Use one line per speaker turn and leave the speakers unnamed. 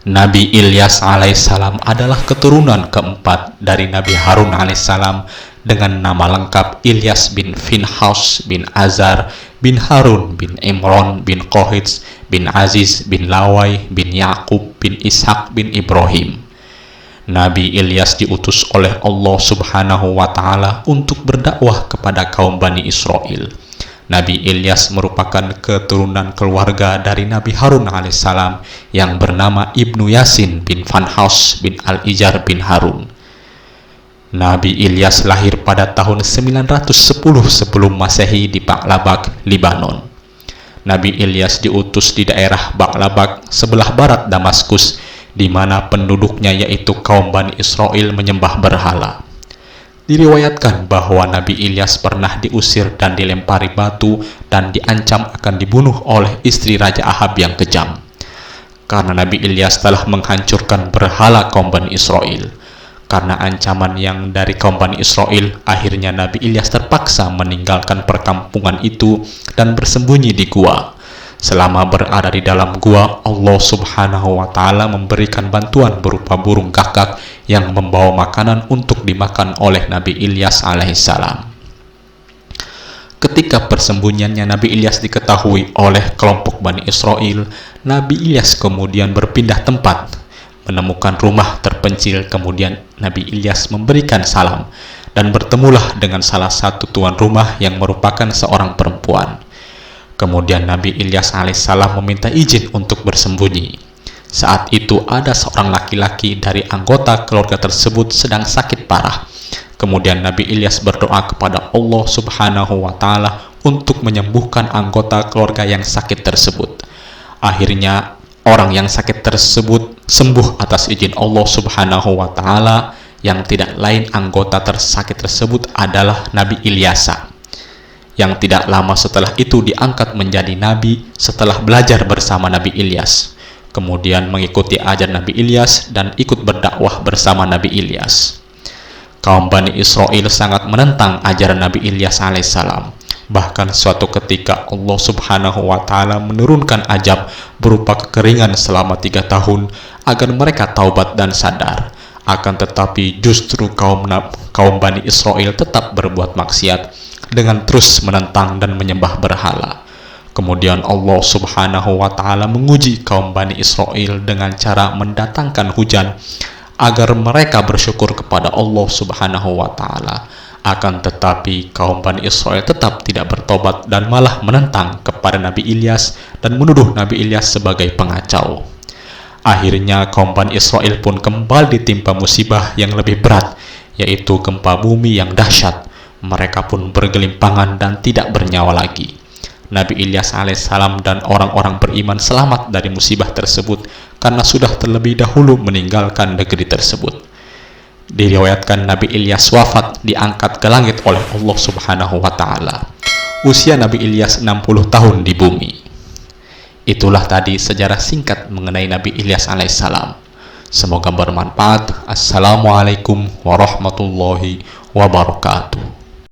Nabi Ilyas alaihissalam adalah keturunan keempat dari Nabi Harun alaihissalam dengan nama lengkap Ilyas bin Finhaus bin Azar bin Harun bin Imron bin Kohits bin Aziz bin Lawai bin Yakub bin Ishak bin Ibrahim. Nabi Ilyas diutus oleh Allah Subhanahu wa Ta'ala untuk berdakwah kepada kaum Bani Israel. Nabi Ilyas merupakan keturunan keluarga dari Nabi Harun alaihissalam yang bernama Ibnu Yasin bin Finhaus bin Al-Ijar bin Harun. Nabi Ilyas lahir pada tahun 910 sebelum Masehi di Ba'labak, Libanon. Nabi Ilyas diutus di daerah Ba'labak sebelah barat Damaskus, di mana penduduknya yaitu kaum Bani Israel menyembah berhala. Diriwayatkan bahwa Nabi Ilyas pernah diusir dan dilempari batu dan diancam akan dibunuh oleh istri Raja Ahab yang kejam. Karena Nabi Ilyas telah menghancurkan berhala kaum Bani Israel. Karena ancaman yang dari kaum Bani Israel, akhirnya Nabi Ilyas terpaksa meninggalkan perkampungan itu dan bersembunyi di gua. Selama berada di dalam gua, Allah Subhanahu wa Ta'ala memberikan bantuan berupa burung gagak yang membawa makanan untuk dimakan oleh Nabi Ilyas alaihissalam. Ketika persembunyiannya Nabi Ilyas diketahui oleh kelompok Bani Israel, Nabi Ilyas kemudian berpindah tempat, menemukan rumah terpencil. Kemudian Nabi Ilyas memberikan salam dan bertemulah dengan salah satu tuan rumah yang merupakan seorang perempuan. Kemudian Nabi Ilyas alaihissalam meminta izin untuk bersembunyi. Saat itu ada seorang laki-laki dari anggota keluarga tersebut sedang sakit parah. Kemudian Nabi Ilyas berdoa kepada Allah Subhanahu wa Ta'ala untuk menyembuhkan anggota keluarga yang sakit tersebut. Akhirnya orang yang sakit tersebut sembuh atas izin Allah Subhanahu wa Ta'ala, yang tidak lain anggota sakit tersebut adalah Nabi Ilyasa, yang tidak lama setelah itu diangkat menjadi nabi setelah belajar bersama Nabi Ilyas. Kemudian mengikuti ajaran Nabi Ilyas dan ikut berdakwah bersama Nabi Ilyas. Kaum Bani Israel sangat menentang ajaran Nabi Ilyas alaihissalam. Bahkan suatu ketika Allah Subhanahu wa Ta'ala menurunkan azab berupa kekeringan selama 3 tahun agar mereka taubat dan sadar. Akan tetapi justru kaum Bani Israel tetap berbuat maksiat dengan terus menentang dan menyembah berhala. Kemudian Allah Subhanahu wa Ta'ala menguji kaum Bani Israel dengan cara mendatangkan hujan agar mereka bersyukur kepada Allah Subhanahu wa Ta'ala. Akan tetapi kaum Bani Israel tetap tidak bertobat dan malah menentang kepada Nabi Ilyas dan menuduh Nabi Ilyas sebagai pengacau. Akhirnya kaum Bani Israel pun kembali ditimpa musibah yang lebih berat, yaitu gempa bumi yang dahsyat. Mereka pun bergelimpangan dan tidak bernyawa lagi. Nabi Ilyas alaihissalam dan orang-orang beriman selamat dari musibah tersebut karena sudah terlebih dahulu meninggalkan negeri tersebut. Diriwayatkan Nabi Ilyas wafat diangkat ke langit oleh Allah Subhanahu wa Ta'ala. Usia Nabi Ilyas 60 tahun di bumi. Itulah tadi sejarah singkat mengenai Nabi Ilyas alaihissalam. Semoga bermanfaat. Assalamualaikum warahmatullahi wabarakatuh.